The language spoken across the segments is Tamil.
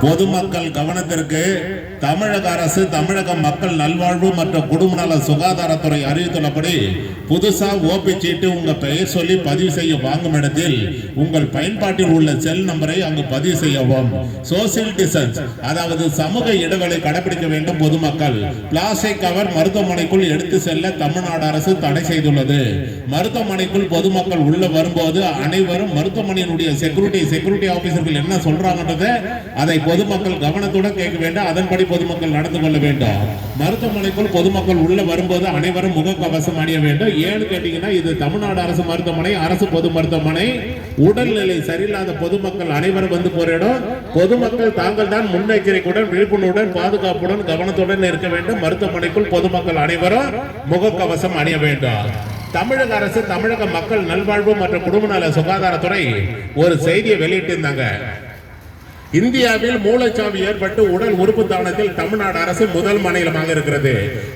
பொதுமக்கள் கவனத்திற்கு தமிழக அரசு தமிழக மக்கள் நல்வாழ்வு மற்றும் குடும்ப நல சுகாதாரத்துறை அறிவித்துள்ளபடி புதுசா ஓபி சீட்டு உங்க பெயர் சொல்லி பதிவு செய்ய வாங்கும் இடத்தில் உங்கள் பயன்பாட்டில் உள்ள செல் நம்பரை அங்கு பதிவு செய்யவும். சோசியல் டிஸ்டன்ஸ் அதாவது சமூக இடைவெளி கடைபிடிக்க வேண்டும். பொதுமக்கள் பிளாஸ்டிக் கவர் மருத்துவமனைக்குள் எடுத்து செல்ல தமிழ்நாடு அரசு தடை செய்துள்ளது. மருத்துவமனைக்குள் பொதுமக்கள் உள்ள வரும்போது அனைவரும் மருத்துவமனையினுடைய செக்யூரிட்டி ஆபீசர்கள் என்ன சொல்றாங்கன்றதை அதை பொதுமக்கள் கவனத்துடன் கேட்க வேண்டும். அதன்படி பொதுமக்கள் நடந்து கொள்ள வேண்டும். மருத்துவமனைக்குள் பொதுமக்கள் உள்ள வரும்போது அனைவரும் முகக்கவசம் அணிய வேண்டும். ஏன்னு கேட்டீங்கன்னா இது தமிழ்நாடு அரசு மருத்துவமனை, அரசு பொது மருத்துவமனை. உடல்நிலை சரியில்லாத பொதுமக்கள் அனைவரும் வந்து போற இடம். பொதுமக்கள் தாங்கள் தான் முன்னெச்சரிக்கையுடன் விழிப்புணர்வுடன் பாதுகாப்புடன் கவனத்துடன் இருக்க வேண்டும். மருத்துவமனைக்குள் பொதுமக்கள் அனைவரும் முகக்கவசம் அணிய வேண்டும். தமிழக அரசு தமிழக மக்கள் நல்வாழ்வு மற்றும் குடும்ப நல சுகாதாரத்துறை ஒரு செய்தியை வெளியிட்டிருந்தாங்க. இந்தியாவில் மூளைச்சாவி ஏற்பட்டு உடல் உறுப்பு தானத்தில் தமிழ்நாடு அரசு முதல் மாநிலமாக இருக்கிறது.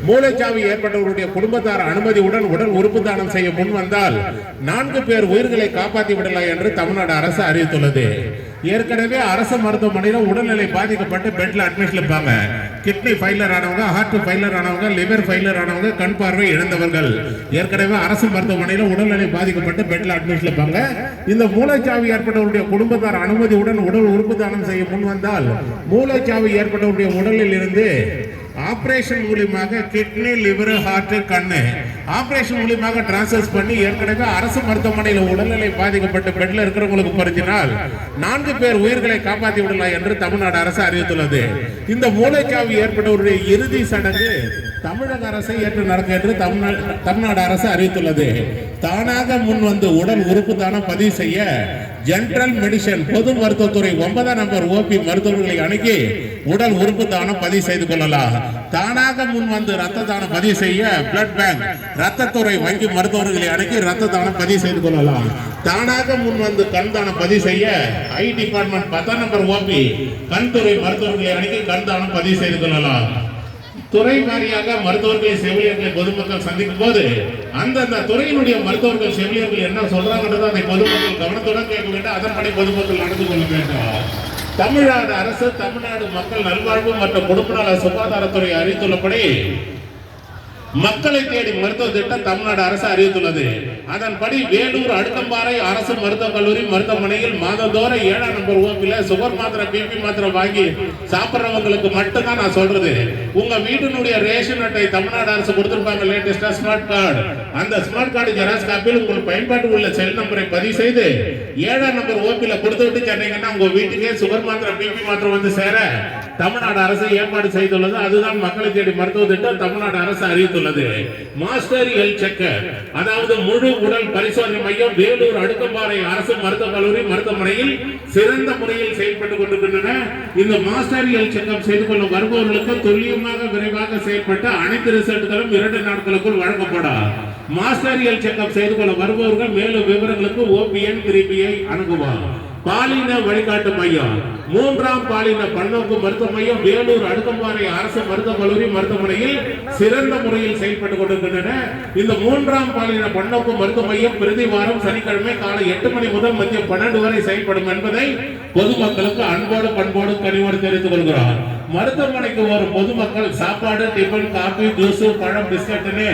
மூளைச்சாவி ஏற்பட்டவர்களுடைய குடும்பத்தார் அனுமதியுடன் உடல் உறுப்பு தானம் செய்ய முன் வந்தால் 4 பேர் உயிர்களை காப்பாற்றி விடலாம் என்று தமிழ்நாடு அரசு அறிவித்துள்ளது. ஏற்கனவே அரசு மருத்துவமனையில் உடல்நிலை பாதிக்கப்பட்டு பெட்ல அட்மிஷன் இருப்பாங்க. கிட்னி ஃபெயிலியர் ஆனவங்க, ஹார்ட் ஃபெயிலியர் ஆனவங்க, லிவர் ஃபெயிலியர் ஆனவங்க, கண் பார்வை இழந்தவர்கள் ஏற்கனவே அரசு மருத்துவமனையில் உடல்நிலை பாதிக்கப்பட்டு பெட்ல அட்மிஷன் இருப்பாங்க. இந்த மூளைச்சாவி ஏற்பட்டவருடைய குடும்பத்தார் அனுமதியுடன் உடல் உறுப்பு தானம் செய்ய முன் வந்தால் மூளைச்சாவி ஏற்பட்டவருடைய உடலில் இருந்து ஆபரேஷன் மூலமாக கிட்னி, லிவர், ஹார்ட், கண்ணு ஆபரேஷன் மூலமாக டிரான்ஸ்ஃபர் பண்ணி ஏற்கனவே அரசு மருத்துவமனையில் உடல்நிலை பாதிக்கப்பட்ட பெட்ல இருக்கிறவங்களுக்கு பரிசினால் 4 பேர் உயிர்களை காப்பாற்றி விடலாம் என்று தமிழ்நாடு அரசு அறிவித்துள்ளது. இந்த மூளைச்சாவி ஏற்பட்டவருடைய இறுதி சடங்கு தமிழக அரசை ஏற்று நடக்கும் என்று தமிழ்நாடு அரசு அறிவித்துள்ளது. தானாக முன் வந்து உடல் உறுப்பு தானம் பதிவு செய்ய ஜெனரல் மெடிசன் பொது மருத்துவத்துறை 9ஆம் நம்பர் ஓபி மருத்துவர்களை அணுகி உடல் உறுப்பு தானம் பதிவு செய்து கொள்ளலாம். தானாக முன் வந்து ரத்த தானம் பதிவு செய்ய பிளட் பேங்க் ரத்தத்துறை வங்கி மருத்துவர்களை அணுகி ரத்த தானம் பதிவு செய்து கொள்ளலாம். தானாக முன் வந்து கண் தானம் பதிவு செய்ய ஐ டிபார்ட்மெண்ட் 10ஆம் நம்பர் ஓபி கண் துறை மருத்துவர்களை அணுகி கண் தானம் பதிவு செய்து கொள்ளலாம். துறை வாரியாக மருத்துவர்கள் செவிலியர்களை பொதுமக்கள் சந்திக்கும் போது அந்தந்த துறையினுடைய மருத்துவர்கள் செவிலியர்கள் என்ன சொல்றாங்கன்றதை அதை பொதுமக்கள் கவனத்துடன் கேட்க வேண்டும். அதன்படி பொதுமக்கள் நடந்து கொள்ள வேண்டும். தமிழ்நாடு அரசு தமிழ்நாடு மக்கள் நல்வாழ்வு மற்றும் குடும்ப நல சுகாதாரத்துறை அறிவித்துள்ளபடி மக்களை தேடி மருத்துவ திட்டம் தமிழ்நாடு அரசு அறிவித்துள்ளது. அதன்படி வேலூர் அடுக்கம்பாறை அரசு மருத்துவக் கல்லூரி மருத்துவமனையில் மாதந்தோறும் 7ஆம் நம்பர் ஓபில சுகர் மாத்திரை, பிபி மாத்திரை வாங்கி சாப்பிட்றவங்களுக்கு மட்டும்தான் நான் சொல்றது. உங்க வீட்டினுடைய ரேஷன் அட்டை தமிழ்நாடு அரசு கொடுத்திருப்பாங்க லேட்டஸ்டா ஸ்மார்ட் கார்டு. அந்த ஸ்மார்ட் கார்டு ஜெராக்ஸ் காப்பியில் உங்கள் பயன்பாட்டு உள்ள செல் நம்பரை பதிவு செய்து 7ஆம் நம்பர் ஓபில கொடுத்து விட்டு சென்னீங்கன்னா உங்க வீட்டுக்கே சுகர் மாத்திரை, பிபி மாத்திரை வந்து சேர தமிழ்நாடு அரசு ஏற்பாடு செய்துள்ளது. அதுதான் மக்களை தேடி மருத்துவ திட்டம் தமிழ்நாடு அரசு அறிவித்துள்ளது. மாஸ்டர் ஹெல்த் செக்கர் அதாவது முழு உடல் பரிசோதனை மையம் வேலூர் அடுக்கம்பாறை அரசு மருத்துவக் கல்லூரி மருத்துவமனையில் சிறந்த முறையில் செயல்பட்டுக் கொண்டிருக்கின்றன. இந்த மாஸ்டர் ஹெல்த் செக்கப் செய்து கொள்ளும் வருபவர்களுக்கு துல்லியமாக விரைவாக செயல்பட்டு அனைத்து ரிசல்ட்களும் 2 நாட்களுக்குள் வழங்கப்படும். மாஸ்டர் ஹெல்த் செக்கப் செய்து கொள்ள வருபவர்கள் மேலும் விவரங்களுக்கு ஓபிஎன் 3பிஐ அணுகுவார். பாலின வழிகாட்டு மையம் 3ஆம் பாலின பல்நோக்கு மருத்துவ மையம் வேலூர் அடுக்கம்பாறை அரசு மருத்துவக் கல்லூரி மருத்துவமனையில் சிறந்த முறையில் செயல்பட்டுக் கொண்டிருக்கின்றன. இந்த 3ஆம் பாலின பல்நோக்கு மருத்துவ மையம் பிரதி வாரம் சனிக்கிழமை காலை 8 மணி முதல் மதியம் 12 வரை செயல்படும் என்பதை பொதுமக்களுக்கு அன்போடு பண்போடு கனிவோடு தெரிவித்துக் கொள்கிறார். மருத்துவமனைக்கு வரும் பொதுமக்கள் சாப்பாடு, டிபன், காபி, ஜூஸ், பழம், பிஸ்கட்னு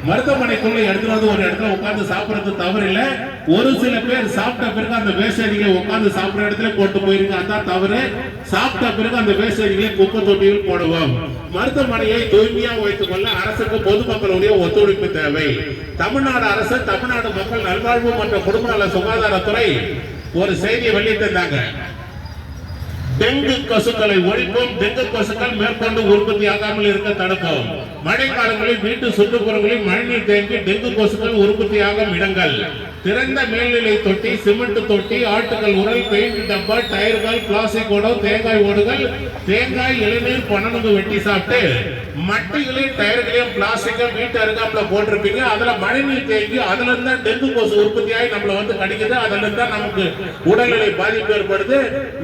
மருத்துவமனைக்குள்ள எடுத்துறது ஒரு இடத்துல உட்கார்ந்து சாப்பிடுறது தவறில்லை. ஒரு சில பேர் சாப்பிட்ட பிறகு அந்த வேஸ்டேஜ்களை உட்கார்ந்து சாப்பிடுற இடத்துல போட்டு போயிருக்க, அதான் தவறு. சாப்பிட்ட பிறகு அந்த வேஸ்டேஜ்களை குப்பை தொட்டியில் போடுவோம். மருத்துவமனையை தூய்மையாக வைத்துக் கொள்ள அரசுக்கு பொதுமக்களுடைய ஒத்துழைப்பு தேவை. தமிழ்நாடு அரசு தமிழ்நாடு மக்கள் நல்வாழ்வு மற்றும் குடும்ப நல சுகாதாரத்துறை ஒரு செய்தியை வெளியிட்டிருந்தாங்க. டெங்கு கொசுக்களை ஒழிப்போம், டெங்கு கொசுக்கள் மேற்கொண்டு உற்பத்தி ஆகாமல் இருக்க தடுப்போம். மழை காலங்களில் வீட்டு சுற்றுப்புறங்களில் மழைநீர் தேங்கி டெங்கு கொசுக்கள் உற்பத்தியாகும் இடங்கள் திறந்த மேல்நிலை தொட்டி, சிமெண்ட் தொட்டி, ஆட்டுகள் உரல், பெயிண்ட் டப்பா, டயர்கள், பிளாஸ்டிக் ஓடம், தேங்காய் ஓடுகள், தேங்காய், இளநீர், பனனுக்கு வெட்டி சாப்பிட்டு மட்டிகளையும் டயர்களையும் பிளாஸ்டிக்கை வீட்டு அருகாப்புல போட்டிருப்பீங்க. அதுல மழைநீர் தேங்கி அதுல இருந்தா டெங்கு கொசு உற்பத்தியாகி நம்மள வந்து கடிக்குது. அதுல இருந்தா நமக்கு உடல்நிலை பாதிப்பு ஏற்படுது.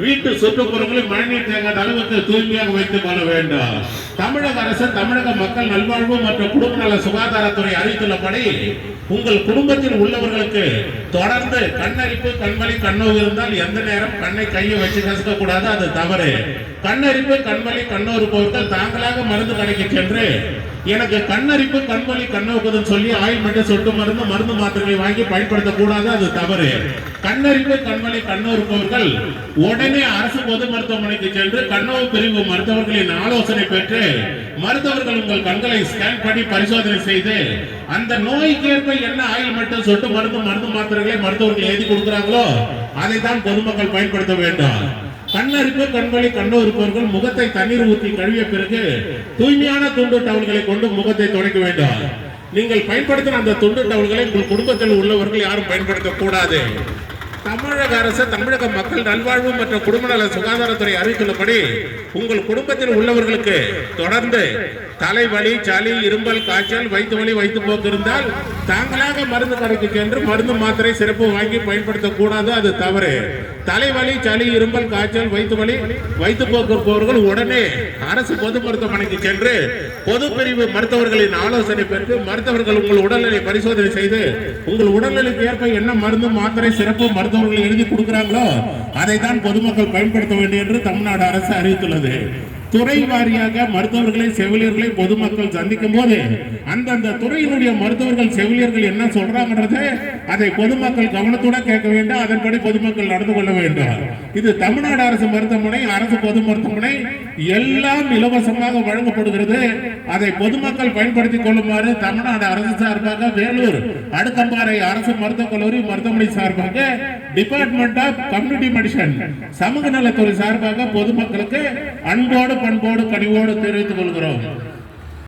வீட்டு சுற்றுப்புறங்களில் மழைநீர் தேங்காத அளவுக்கு தூய்மையாக வைத்துக் கொள்ள வேண்டும். தமிழக அரசு தமிழக மக்கள் நல்வாழ்வு மற்றும் குடும்ப நல சுகாதாரத்துறை அறிவித்துள்ளபடி உங்கள் குடும்பத்தில் உள்ளவர்களுக்கு தொடர்ந்து கண்ணரிப்பு கண்வலி கண்ணோவு இருந்தால் எந்த நேரம் கண்ணை கையை வச்சு கசக்க கூடாது, அது தவறு. கண்ணரிப்பு கண்வலி கண்ணோவு இருப்பவர்கள் தாங்களாக மருந்து கடைக்கு சென்று எனக்கு கண்ணரிப்பு கண்வலி கண்ணோக்குதுன்னு சொல்லி ஆயில்மெண்ட் சொட்டு மருந்து மாத்திரைகளை வாங்கி பயன்படுத்தக்கூடாது, அது தவறு. கண்ணரிப்பு கண்வலி கண்ணோவு இருப்பவர்கள் உடனே அரசு பொது மருத்துவமனைக்கு சென்று கண்ணோவு பிரிவு மருத்துவர்களின் ஆலோசனை பெற்று மருத்துவர்கள் உங்கள் கண்களை ஸ்கேன் பண்ணி பரிசோதனை செய்து அந்த நோய்க்கு ஏற்ப என்ன ஆயில்மெண்ட் சொட்டு மருந்து மாத்திரைகளை மருத்துவர்கள் எழுதி கொடுக்கிறாங்களோ அதை தான் பொதுமக்கள் பயன்படுத்த வேண்டும். கண்ணரிப்பு கண்வலி கண்ணோவு இருப்பவர்கள் முகத்தை தண்ணீர் ஊற்றி கழுவிய பிறகு தூய்மையான துண்டு டவல்களை கொண்டு முகத்தை துடைக்க வேண்டும். நீங்கள் பயன்படுத்தின அந்த துண்டு டவல்களை உங்கள் குடும்பத்தில் உள்ளவர்கள் யாரும் பயன்படுத்த கூடாது. தமிழக அரசு தமிழக மக்கள் நல்வாழ்வு மற்றும் குடும்பநல சுகாதாரத்துறை அறிவித்துள்ளபடி உங்கள் குடும்பத்தில் உள்ளவர்களுக்கு தொடர்ந்து தலைவலி, சளி, இரும்பல், காய்ச்சல், வயிற்று வலி, வயிற்றுப்போக்கு இருந்தால் தாங்களாக மருந்து கடைக்கு சென்று மருந்து மாத்திரை சிறப்பு வாங்கி பயன்படுத்தக்கூடாது, அது தவறு. தலைவலி, சளி, இரும்பல், காய்ச்சல், வயிற்று வலி, வயிற்றுப்போக்கு இருப்பவர்கள் உடனே அரசு பொது மருத்துவமனைக்கு சென்று பொது பிரிவு மருத்துவர்களின் ஆலோசனை பெற்று மருத்துவர்கள் உங்கள் உடல்நிலை பரிசோதனை செய்து உங்கள் உடல்நிலைக்கு ஏற்ப என்ன மருந்து மாத்திரை சிறப்பு மருத்துவர்கள் எழுதி கொடுக்கிறாங்களோ அதை தான் பொதுமக்கள் பயன்படுத்த வேண்டும் என்று தமிழ்நாடு அரசு அறிவித்துள்ளது. துறை வாரியாக மருத்துவர்களை செவிலியர்களை பொதுமக்கள் சந்திக்கும் போது அந்தந்த துறையினுடைய மருத்துவர்கள் செவிலியர்கள் என்ன சொல்றாங்கன்றது அதை பொதுமக்கள் கவனத்துடன் கேட்க வேண்டும், அதன்படி பொதுமக்கள் நடந்து கொள்ள வேண்டும். இது தமிழ்நாடு அரசு மருத்துவமனை, அரசு பொது மருத்துவமனை எல்லாம் இலவசமாக வழங்கப்படுகிறது. அதை பொதுமக்கள் பயன்படுத்திக் கொள்ளுமாறு தமிழ்நாடு அரசு சார்பாக வேலூர் அடுக்கம்பாறை அரசு மருத்துவக் கல்லூரி மருத்துவமனை சார்பாக டிபார்ட்மெண்ட் ஆஃப் கம்யூனிட்டி மெடிசன் சமூக நலத்துறை சார்பாக பொதுமக்களுக்கு அன்போடு பண்போடு கனிவோடு தெரிவித்துக் கொள்கிறோம்.